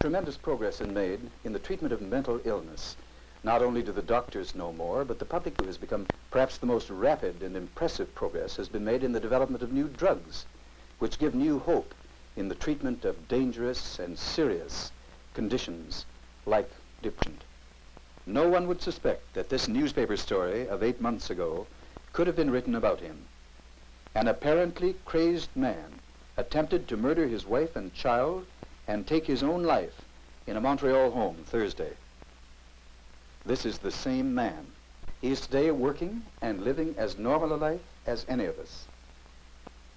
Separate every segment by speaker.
Speaker 1: Tremendous progress is made in the treatment of mental illness. Not only do the doctors know more, but the public has become perhaps the most rapid and impressive progress has been made in the development of new drugs, which give new hope in the treatment of dangerous and serious conditions like depression. No one would suspect that this newspaper story of 8 months ago could have been written about him. An apparently crazed man attempted to murder his wife and child and take his own life in a Montreal home Thursday. This is the same man. He is today working and living as normal a life as any of us.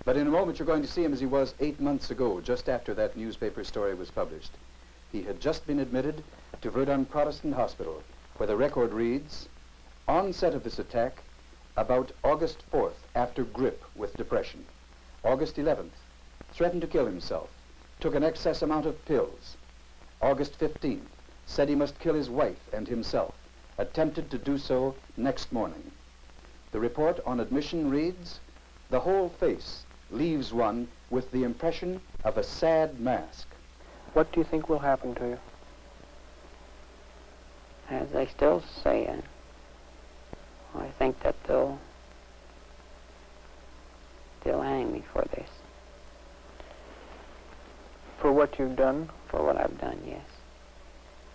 Speaker 1: But in a moment you're going to see him as he was 8 months ago, just after that newspaper story was published. He had just been admitted to Verdum Protestant Hospital, where the record reads, onset of this attack about August 4th, after grip with depression. August 11th, threatened to kill himself, took an excess amount of pills. August 15th, said he must kill his wife and himself, attempted to do so next morning. The report on admission reads, the whole face leaves one with the impression of a sad mask.
Speaker 2: What do you think will happen to you?
Speaker 3: As they still say, I think that they'll hang me for this.
Speaker 2: For what you've done?
Speaker 3: For what I've done, yes.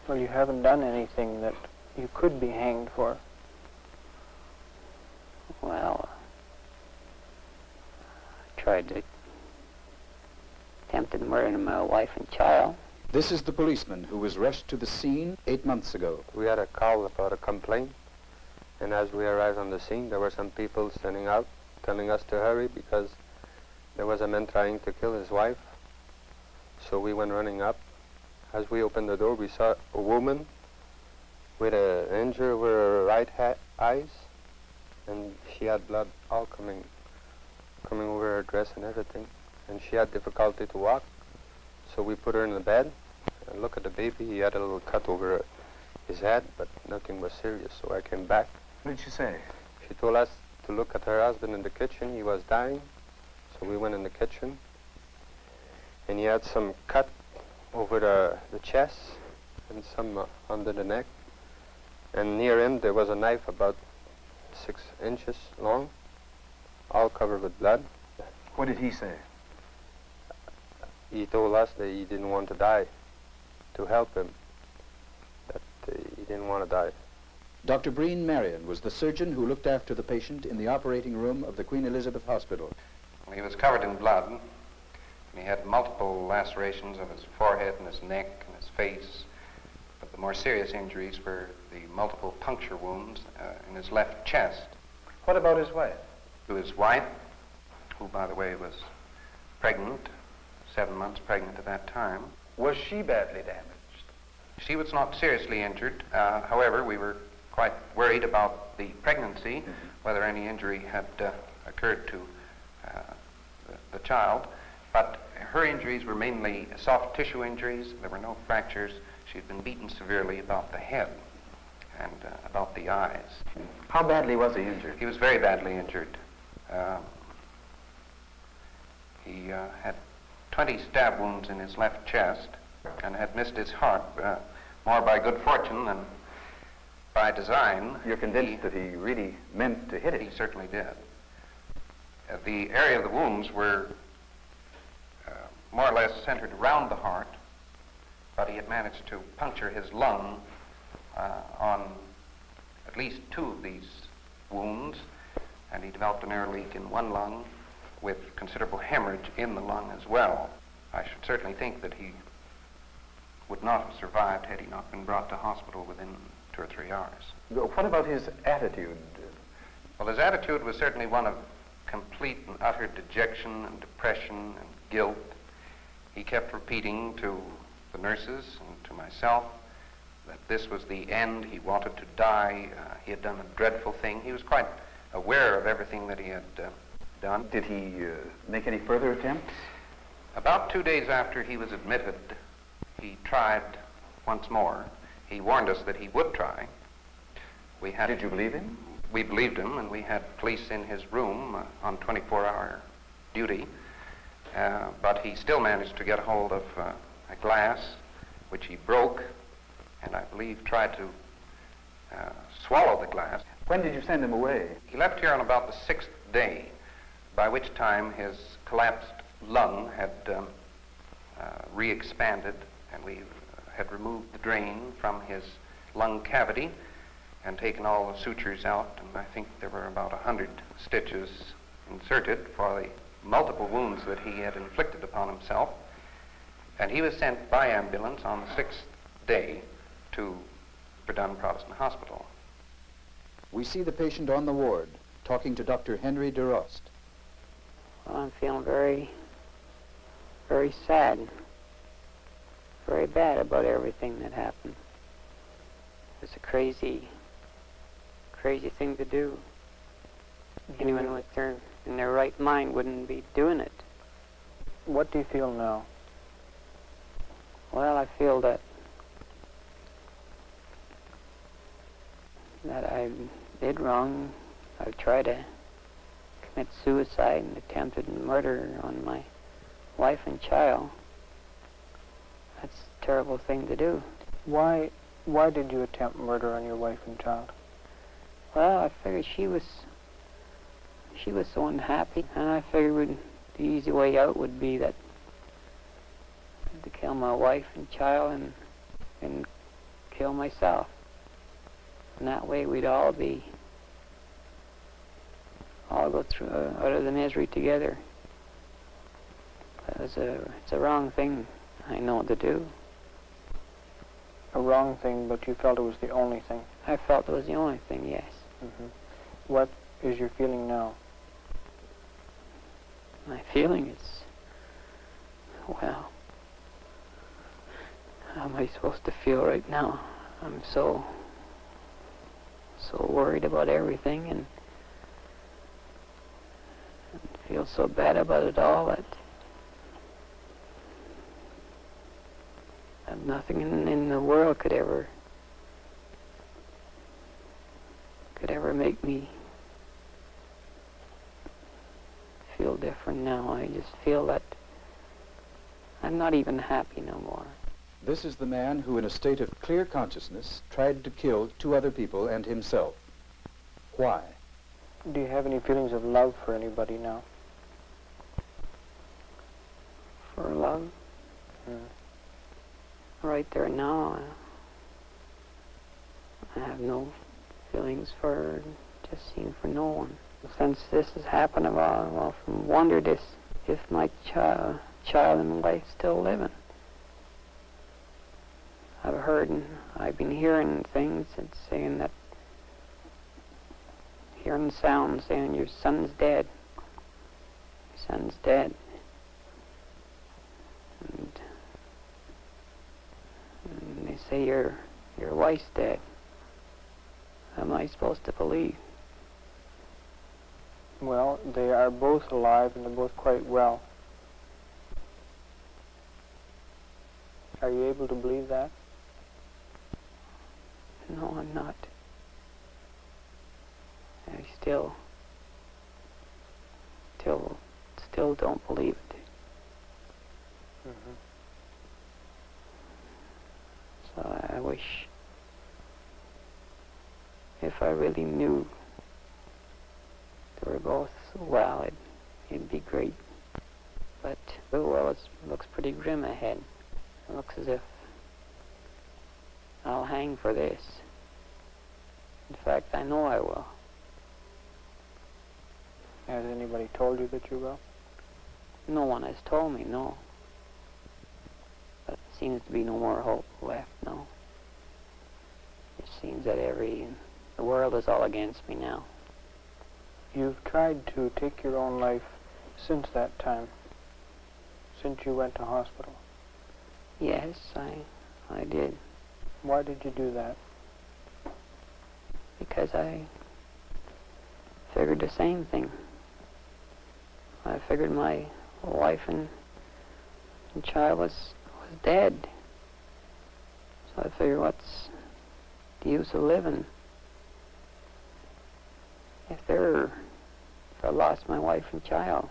Speaker 2: Well, you haven't done anything that you could be hanged for.
Speaker 3: Well, I tried to attempted murder of my wife and child.
Speaker 1: This is the policeman who was rushed to the scene 8 months ago.
Speaker 4: We had a call about a complaint, and as we arrived on the scene, there were some people standing out, telling us to hurry because there was a man trying to kill his wife. So we went running up. As we opened the door, we saw a woman with an injury over her right eyes, and she had blood all coming over her dress and everything, and she had difficulty to walk. So we put her in the bed, and look at the baby. He had a little cut over his head, but nothing was serious. So I came back.
Speaker 1: What did she say?
Speaker 4: She told us to look at her husband in the kitchen. He was dying. So we went in the kitchen, and he had some cut over the chest and some under the neck. And near him there was a knife about 6 inches long, all covered with blood.
Speaker 1: What did he say?
Speaker 4: He told us that he didn't want to die, to help him, that he didn't want to die.
Speaker 1: Dr. Breen Marion was the surgeon who looked after the patient in the operating room of the Queen Elizabeth Hospital.
Speaker 5: He was covered in blood, and he had multiple lacerations of his forehead and his neck and his face. But the more serious injuries were the multiple puncture wounds in his left chest.
Speaker 1: What about his wife?
Speaker 5: His wife, who, by the way, was pregnant, 7 months pregnant at that time.
Speaker 1: Was she badly damaged?
Speaker 5: She was not seriously injured. However, we were quite worried about the pregnancy, whether any injury had occurred to the child. But her injuries were mainly soft tissue injuries. There were no fractures. She'd been beaten severely about the head and about the eyes.
Speaker 1: How badly was he injured?
Speaker 5: He was very badly injured. He had 20 stab wounds in his left chest and had missed his heart, more by good fortune than by design.
Speaker 1: You're convinced that he really meant to hit it?
Speaker 5: He certainly did. The area of the wounds were more or less centered around the heart, but he had managed to puncture his lung on at least 2 of these wounds, and he developed an air leak in one lung with considerable hemorrhage in the lung as well. I should certainly think that he would not have survived had he not been brought to hospital within 2 or 3 hours.
Speaker 1: What about his attitude?
Speaker 5: Well, his attitude was certainly one of complete and utter dejection and depression and guilt. He kept repeating to the nurses and to myself that this was the end. He wanted to die. He had done a dreadful thing. He was quite aware of everything that he had done.
Speaker 1: Did he make any further attempts?
Speaker 5: About 2 days after he was admitted, he tried once more. He warned us that he would try.
Speaker 1: Did you believe him?
Speaker 5: We believed him, and we had police in his room on 24-hour duty. But he still managed to get a hold of a glass which he broke, and I believe tried to swallow the glass.
Speaker 1: When did you send him away?
Speaker 5: He left here on about the 6th day, by which time his collapsed lung had re-expanded, and we had removed the drain from his lung cavity and taken all the sutures out, and I think there were about 100 stitches inserted for the multiple wounds that he had inflicted upon himself. And he was sent by ambulance on the 6th day to Verdum Protestant Hospital.
Speaker 1: We see the patient on the ward talking to Dr. Henry DeRost.
Speaker 3: Well, I'm feeling very, very sad, very bad about everything that happened. It's a crazy, crazy thing to do. Anyone in their right mind wouldn't be doing it.
Speaker 2: What do you feel now?
Speaker 3: Well, I feel that I did wrong. I tried to commit suicide and attempted murder on my wife and child. That's a terrible thing to do.
Speaker 2: Why did you attempt murder on your wife and child?
Speaker 3: Well, I figured she was so unhappy, and I figured the easy way out would be that to kill my wife and child and kill myself. And that way we'd all go through out of the misery together. It's a wrong thing, I know, to do.
Speaker 2: A wrong thing, but you felt it was the only thing.
Speaker 3: I felt it was the only thing, yes.
Speaker 2: Mm-hmm. What is your feeling now?
Speaker 3: My feeling is, well, how am I supposed to feel right now? I'm so worried about everything and feel so bad about it all that nothing in the world could ever make me feel different now. I just feel that I'm not even happy no more.
Speaker 1: This is the man who, in a state of clear consciousness, tried to kill 2 other people and himself. Why?
Speaker 2: Do you have any feelings of love for anybody now?
Speaker 3: For love? Right there now, I have no feelings for, just seen for no one. Since this has happened, I've often wondered if my child and my wife still living. I've heard and I've been hearing things that's saying that, hearing sounds saying your son's dead. Your son's dead. And they say your wife's dead. How am I supposed to believe?
Speaker 2: Well, they are both alive and they're both quite well. Are you able to believe that?
Speaker 3: No, I'm not. I still don't believe it.
Speaker 2: Mm-hmm.
Speaker 3: So I wish if I really knew they were both well, it'd be great. But, well, it looks pretty grim ahead. It looks as if I'll hang for this. In fact, I know I will.
Speaker 2: Has anybody told you that you will?
Speaker 3: No one has told me, no. But it seems to be no more hope left, no. It seems that the world is all against me now.
Speaker 2: You've tried to take your own life since that time, since you went to hospital.
Speaker 3: Yes, I did.
Speaker 2: Why did you do that?
Speaker 3: Because I figured the same thing. I figured my wife and child was dead. So I figured, what's the use of living? If I lost my wife and child.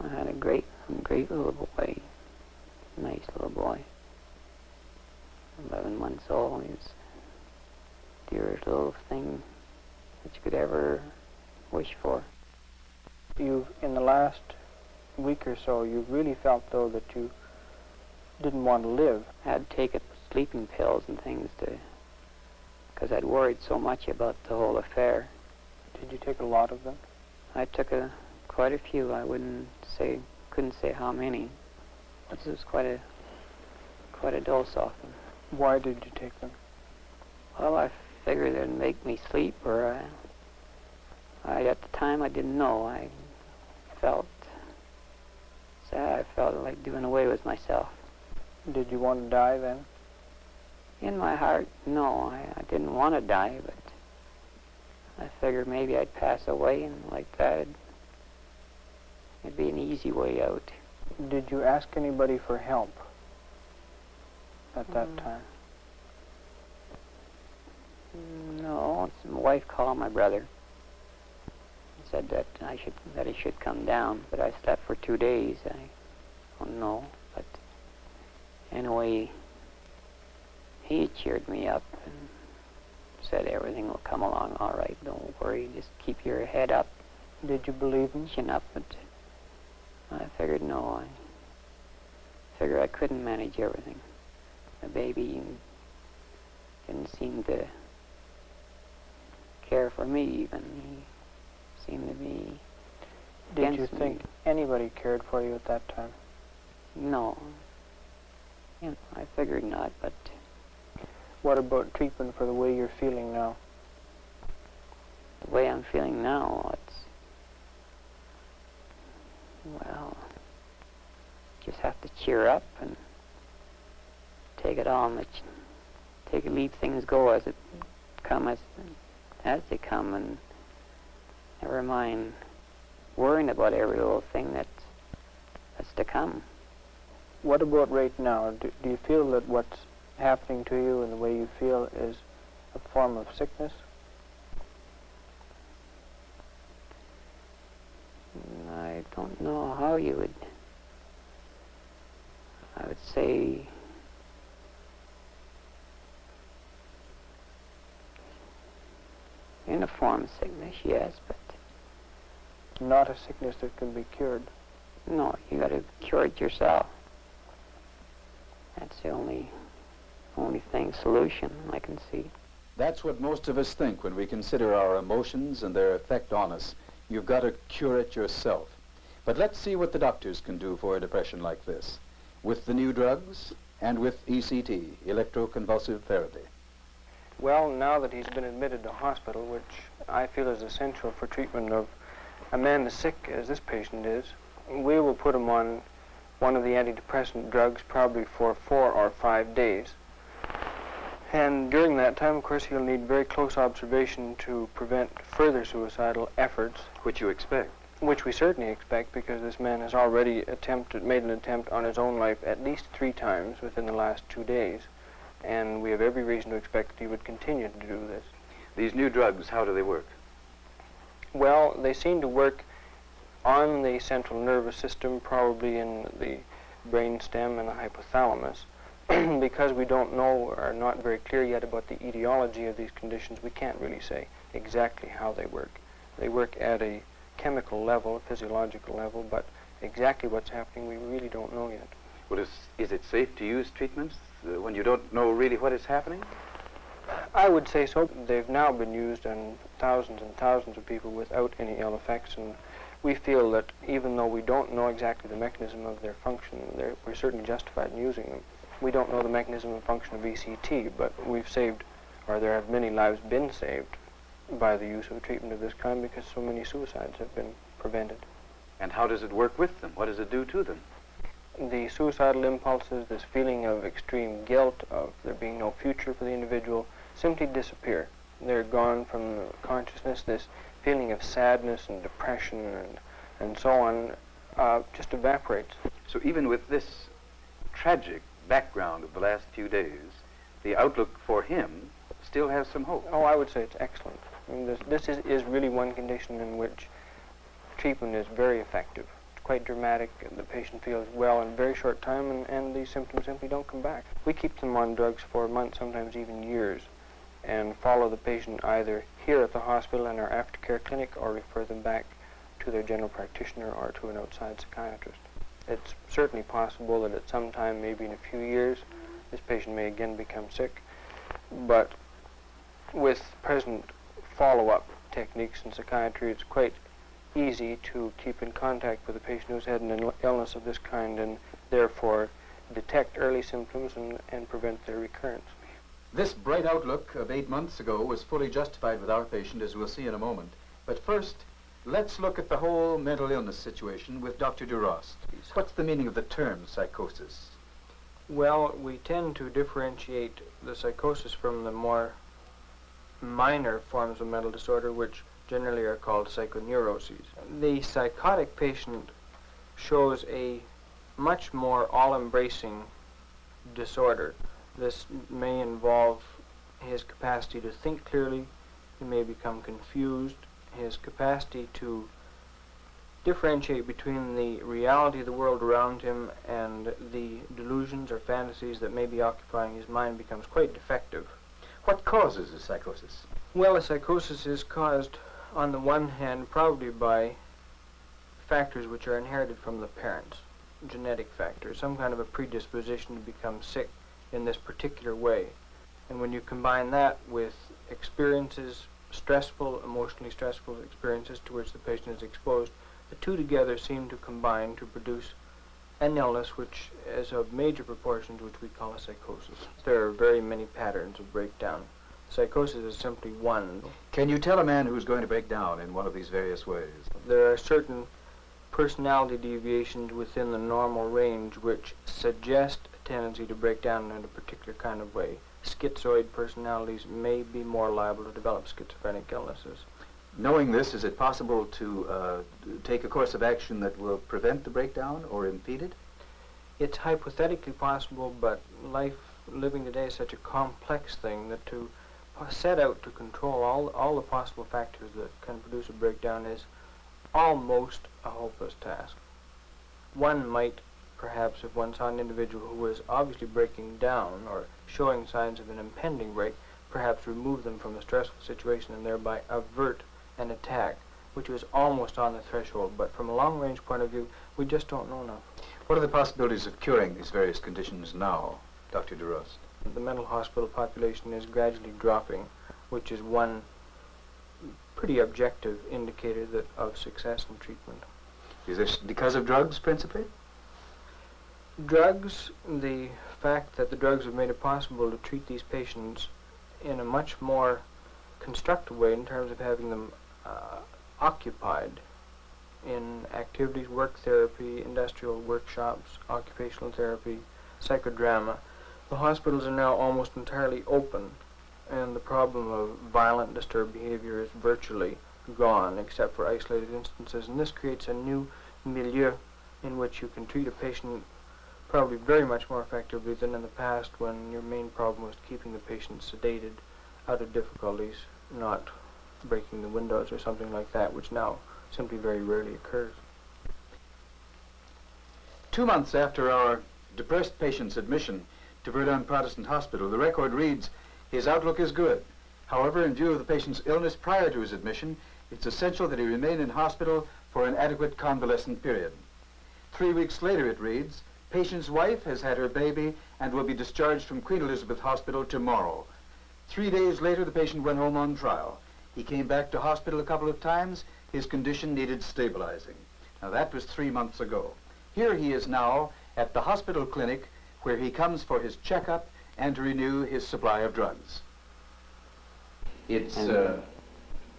Speaker 3: I had a great little boy. Nice little boy. 11 months old. He was the dearest little thing that you could ever wish for.
Speaker 2: You've, in the last week or so, you've really felt, though, that you didn't want to live.
Speaker 3: I had to take sleeping pills and things because I'd worried so much about the whole affair.
Speaker 2: Did you take a lot of them?
Speaker 3: I took quite a few. I couldn't say how many. But it was quite a dose of them.
Speaker 2: Why did you take them?
Speaker 3: Well, I figured it'd make me sleep, or at the time I didn't know. I felt sad. I felt like doing away with myself.
Speaker 2: Did you want to die then?
Speaker 3: In my heart, no. I didn't want to die, but I figured maybe I'd pass away, and like that, it'd be an easy way out.
Speaker 2: Did you ask anybody for help at that time?
Speaker 3: No. My wife called my brother. Said that he should come down, but I slept for 2 days. I don't know, but anyway, he cheered me up and said everything will come along all right. Don't worry, just keep your head up.
Speaker 2: Did you believe him?
Speaker 3: Chin up, but I figured no. I figured I couldn't manage everything. The baby didn't seem to care for me even. He seemed to be
Speaker 2: Did you
Speaker 3: against
Speaker 2: think
Speaker 3: me.
Speaker 2: anybody cared for you at that time?
Speaker 3: No. I figured not, but
Speaker 2: What about treatment for the way you're feeling now?
Speaker 3: the way I'm feeling now, well, just have to cheer up and take it on, leave things go as they come, and never mind worrying about every little thing that's to come.
Speaker 2: What about right now? Do you feel that what's happening to you and the way you feel is a form of sickness?
Speaker 3: I don't know how I would say in a form of sickness, yes, but
Speaker 2: Not a sickness that can be cured.
Speaker 3: no, you got to cure it yourself. That's the only solution I can see.
Speaker 1: That's what most of us think when we consider our emotions and their effect on us. You've got to cure it yourself. But let's see what the doctors can do for a depression like this, with the new drugs and with ECT, electroconvulsive therapy.
Speaker 2: Well, now that he's been admitted to hospital, which I feel is essential for treatment of a man as sick as this patient is, we will put him on one of the antidepressant drugs probably for 4 or 5 days. And during that time, of course, he'll need very close observation to prevent further suicidal efforts.
Speaker 1: Which you expect.
Speaker 2: Which we certainly expect, because this man has already made an attempt on his own life at least 3 times within the last 2 days. And we have every reason to expect that he would continue to do this.
Speaker 1: These new drugs, how do they work?
Speaker 2: Well, they seem to work on the central nervous system, probably in the brainstem and the hypothalamus. Because we don't know or are not very clear yet about the etiology of these conditions, we can't really say exactly how they work. They work at a chemical level, a physiological level, but exactly what's happening we really don't know yet.
Speaker 1: Well, is it safe to use treatments when you don't know really what is happening?
Speaker 2: I would say so. They've now been used on thousands and thousands of people without any ill effects, and we feel that even though we don't know exactly the mechanism of their function, we're certainly justified in using them. We don't know the mechanism and function of ECT, but we've saved, or there have many lives been saved by the use of a treatment of this kind, because so many suicides have been prevented.
Speaker 1: And how does it work with them? What does it do to them?
Speaker 2: The suicidal impulses, this feeling of extreme guilt, of there being no future for the individual, simply disappear. They're gone from the consciousness. This feeling of sadness and depression and so on just evaporates.
Speaker 1: So even with this tragic background of the last few days, the outlook for him still has some hope.
Speaker 2: Oh, I would say it's excellent. I mean, this is really one condition in which treatment is very effective. quite dramatic. The patient feels well in a very short time, and the symptoms simply don't come back. We keep them on drugs for months, sometimes even years, and follow the patient either here at the hospital in our aftercare clinic or refer them back to their general practitioner or to an outside psychiatrist. It's certainly possible that at some time, maybe in a few years, this patient may again become sick, but with present follow-up techniques in psychiatry, it's quite easy to keep in contact with a patient who's had an illness of this kind and therefore detect early symptoms and prevent their recurrence.
Speaker 1: This bright outlook of 8 months ago was fully justified with our patient, as we'll see in a moment. But first, let's look at the whole mental illness situation with Dr. DeRost. What's the meaning of the term psychosis?
Speaker 2: Well, we tend to differentiate the psychosis from the more minor forms of mental disorder, which generally are called psychoneuroses. The psychotic patient shows a much more all-embracing disorder. This may involve his capacity to think clearly, he may become confused, his capacity to differentiate between the reality of the world around him and the delusions or fantasies that may be occupying his mind becomes quite defective.
Speaker 1: What causes a psychosis?
Speaker 2: Well, a psychosis is caused, on the one hand, probably by factors which are inherited from the parents, genetic factors, some kind of a predisposition to become sick in this particular way. And when you combine that with experiences, emotionally stressful experiences to which the patient is exposed, the two together seem to combine to produce an illness which is of major proportions, which we call a psychosis. There are very many patterns of breakdown. Psychosis is simply one.
Speaker 1: Can you tell a man who's going to break down in one of these various ways?
Speaker 2: There are certain personality deviations within the normal range which suggest a tendency to break down in a particular kind of way. Schizoid personalities may be more liable to develop schizophrenic illnesses.
Speaker 1: Knowing this, is it possible to take a course of action that will prevent the breakdown or impede it?
Speaker 2: It's hypothetically possible, but living today is such a complex thing that to set out to control all the possible factors that can produce a breakdown is almost a hopeless task. One might, perhaps, if one saw an individual who was obviously breaking down or showing signs of an impending break, perhaps remove them from the stressful situation and thereby avert an attack, which was almost on the threshold. But from a long-range point of view, we just don't know enough.
Speaker 1: What are the possibilities of curing these various conditions now, Dr. DeRost?
Speaker 2: The mental hospital population is gradually dropping, which is one pretty objective indicator of success in treatment.
Speaker 1: Is this because of drugs, principally?
Speaker 2: Drugs, the fact that the drugs have made it possible to treat these patients in a much more constructive way in terms of having them occupied in activities, work therapy, industrial workshops, occupational therapy, psychodrama. The hospitals are now almost entirely open, and the problem of violent, disturbed behavior is virtually gone, except for isolated instances. And this creates a new milieu in which you can treat a patient probably very much more effectively than in the past, when your main problem was keeping the patient sedated out of difficulties, not breaking the windows or something like that, which now simply very rarely occurs.
Speaker 1: 2 months after our depressed patient's admission to Verdum Protestant Hospital, the record reads, his outlook is good. However, in view of the patient's illness prior to his admission, it's essential that he remain in hospital for an adequate convalescent period. 3 weeks later, it reads, patient's wife has had her baby and will be discharged from Queen Elizabeth Hospital tomorrow. 3 days later, the patient went home on trial. He came back to hospital a couple of times. His condition needed stabilizing. Now, that was 3 months ago. Here he is now at the hospital clinic where he comes for his checkup and to renew his supply of drugs. It's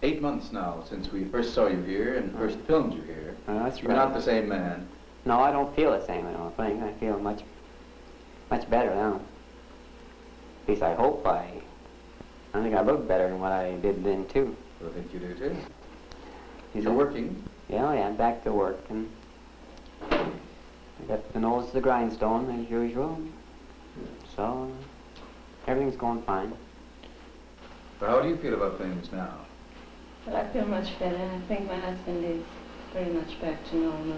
Speaker 1: 8 months now since we first saw you here and first filmed you here.
Speaker 3: That's
Speaker 1: You're
Speaker 3: right.
Speaker 1: not the same man.
Speaker 3: No, I don't feel the same, I don't think. I feel much better now. At least I hope I think I look better than what I did then, too.
Speaker 1: I think you do, too.
Speaker 3: Is
Speaker 1: You're
Speaker 3: it?
Speaker 1: working.
Speaker 3: Yeah, I'm back to work, and I got the nose to the grindstone, as usual. So, everything's going fine.
Speaker 1: But how do you feel about things now?
Speaker 6: But I feel much better, and I think my husband is very much back to normal now.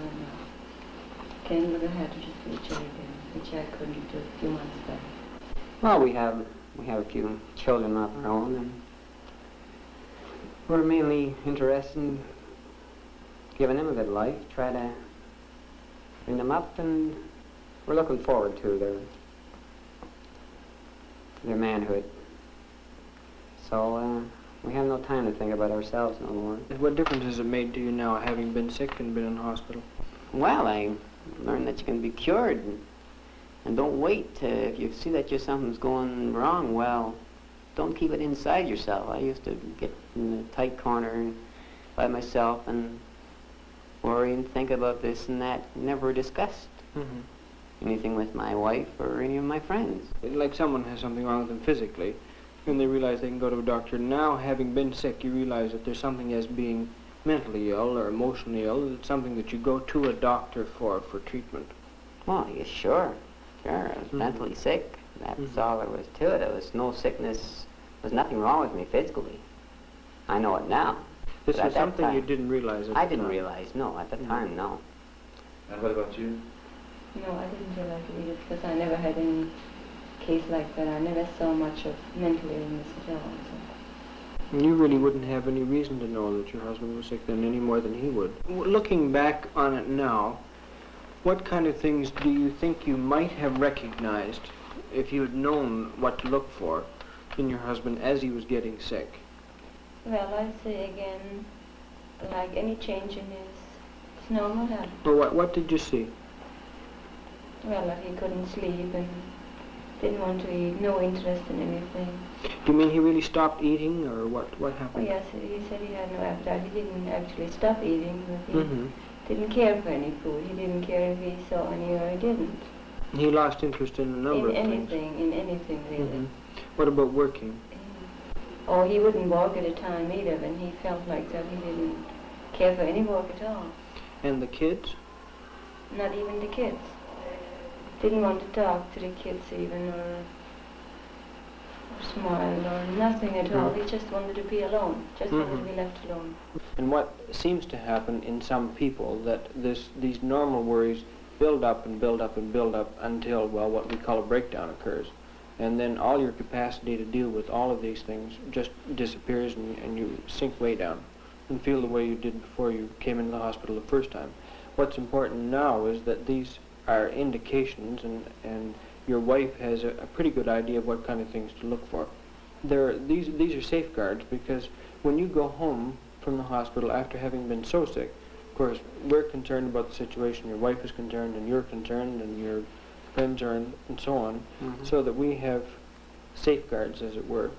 Speaker 6: can look ahead to the future again, which I couldn't do a few months back.
Speaker 3: Well, we have a few children of our own, and we're mainly interested in giving them a good life, try to bring them up, and we're looking forward to their manhood. So we have no time to think about ourselves no more.
Speaker 2: What difference has it made to you now, having been sick and been in hospital?
Speaker 3: Well, I learned that you can be cured, and don't wait if you see that something's going wrong. Well, don't keep it inside yourself. I used to get in a tight corner by myself and worry and think about this and that. Never discussed anything with my wife or any of my friends.
Speaker 2: Like someone has something wrong with them physically, and they realize they can go to a doctor. Now, having been sick, you realize that there's something as being mentally ill or emotionally ill. It's something that you go to a doctor for treatment.
Speaker 3: Well, yeah, sure. I was mentally sick. That's all there was to it. There was no sickness. There was nothing wrong with me physically. I know it now.
Speaker 2: This
Speaker 3: But
Speaker 2: was
Speaker 3: at that
Speaker 2: something you
Speaker 3: time,
Speaker 2: didn't realize at
Speaker 3: I
Speaker 2: the
Speaker 3: didn't
Speaker 2: time.
Speaker 3: realize, no, at the time, no.
Speaker 1: And what about you?
Speaker 6: No, I didn't realize it either because I never had any case like that. I never saw much of mental illness at all. So.
Speaker 2: And you really wouldn't have any reason to know that your husband was sick then any more than he would. Looking back on it now, what kind of things do you think you might have recognized if you had known what to look for in your husband as he was getting sick?
Speaker 6: Well, I'd say again, like any change in his normal health.
Speaker 2: Well, what did you see?
Speaker 6: Well, that he couldn't sleep and didn't want to eat, no interest in anything.
Speaker 2: Do you mean he really stopped eating, or what
Speaker 6: Oh
Speaker 2: happened?
Speaker 6: yes, he said he had no appetite. He didn't actually stop eating, but he
Speaker 2: Mm-hmm.
Speaker 6: didn't care for any food. He didn't care if he saw any or he didn't.
Speaker 2: He lost interest in a number of things.
Speaker 6: In anything really.
Speaker 2: Mm-hmm. What about working?
Speaker 6: Oh, he wouldn't walk at a time either, and he felt like that he didn't care for any work at all.
Speaker 2: And the kids?
Speaker 6: Not even the kids. Didn't want to talk to the kids even, or smile, or nothing at all. He just wanted to be alone, just wanted to be left alone.
Speaker 2: And what seems to happen in some people, that these normal worries build up and build up and build up until, well, what we call a breakdown occurs. And then all your capacity to deal with all of these things just disappears, and you sink way down and feel the way you did before you came into the hospital the first time. What's important now is that these are indications, and your wife has a pretty good idea of what kind of things to look for. These are safeguards, because when you go home from the hospital after having been so sick, of course, we're concerned about the situation, your wife is concerned, and you're concerned, and your friends are, and so on, so that we have safeguards, as it were.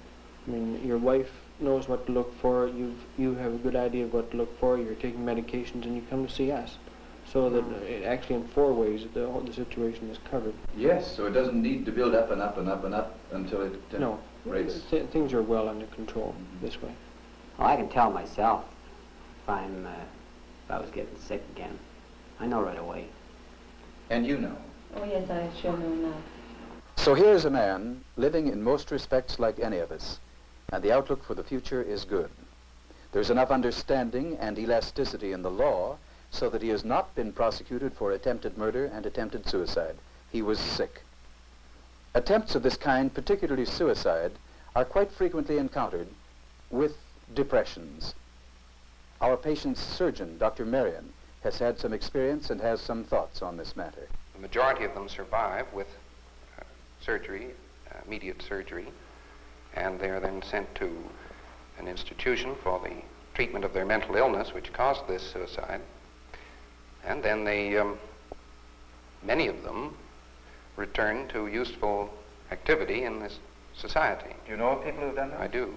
Speaker 2: I mean, your wife knows what to look for, you have a good idea of what to look for, you're taking medications, and you come to see us. So that it actually in 4 ways the situation is covered.
Speaker 1: Yes, so it doesn't need to build up and up and up and up until it
Speaker 2: No,
Speaker 1: rates.
Speaker 2: things are well under control this way.
Speaker 3: Well, I can tell myself if I was getting sick again. I know right away.
Speaker 1: And you know.
Speaker 6: Oh yes, I sure know now.
Speaker 1: So here's a man living in most respects like any of us, and the outlook for the future is good. There's enough understanding and elasticity in the law so that he has not been prosecuted for attempted murder and attempted suicide. He was sick. Attempts of this kind, particularly suicide, are quite frequently encountered with depressions. Our patient's surgeon, Dr. Marion, has had some experience and has some thoughts on this matter.
Speaker 5: The majority of them survive with surgery, immediate surgery, and they are then sent to an institution for the treatment of their mental illness, which caused this suicide. And then many of them return to useful activity in this society.
Speaker 1: Do you know of people who've done that?
Speaker 5: I do.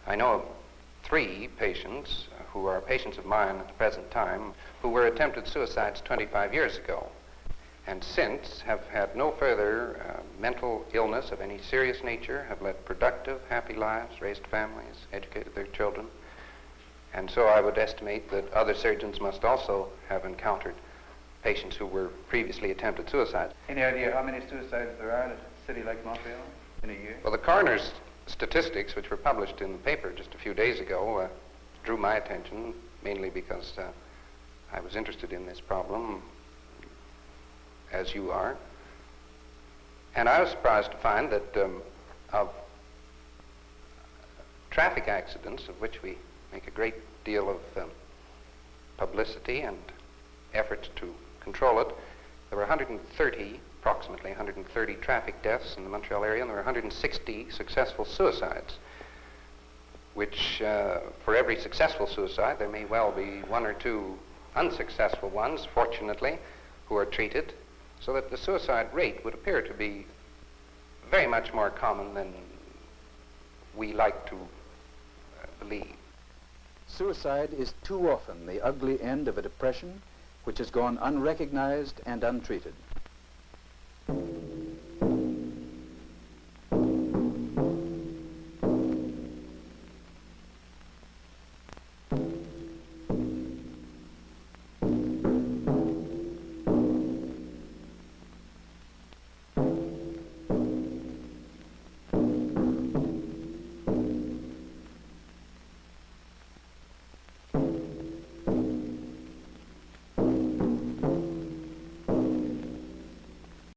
Speaker 5: I know of 3 patients who are patients of mine at the present time who were attempted suicides 25 years ago, and since have had no further mental illness of any serious nature, have led productive, happy lives, raised families, educated their children. And so I would estimate that other surgeons must also have encountered patients who were previously attempted suicides.
Speaker 7: Any idea how many suicides there are in a city like Montreal in a year?
Speaker 5: Well, the coroner's statistics, which were published in the paper just a few days ago, drew my attention, mainly because I was interested in this problem. as you are. And I was surprised to find that of traffic accidents, of which we make a great deal of publicity and efforts to control it, there were 130, approximately 130 traffic deaths in the Montreal area, and there were 160 successful suicides, which for every successful suicide, there may well be one or two unsuccessful ones, fortunately, who are treated, so that the suicide rate would appear to be very much more common than we like to believe.
Speaker 1: Suicide is too often the ugly end of a depression which has gone unrecognized and untreated.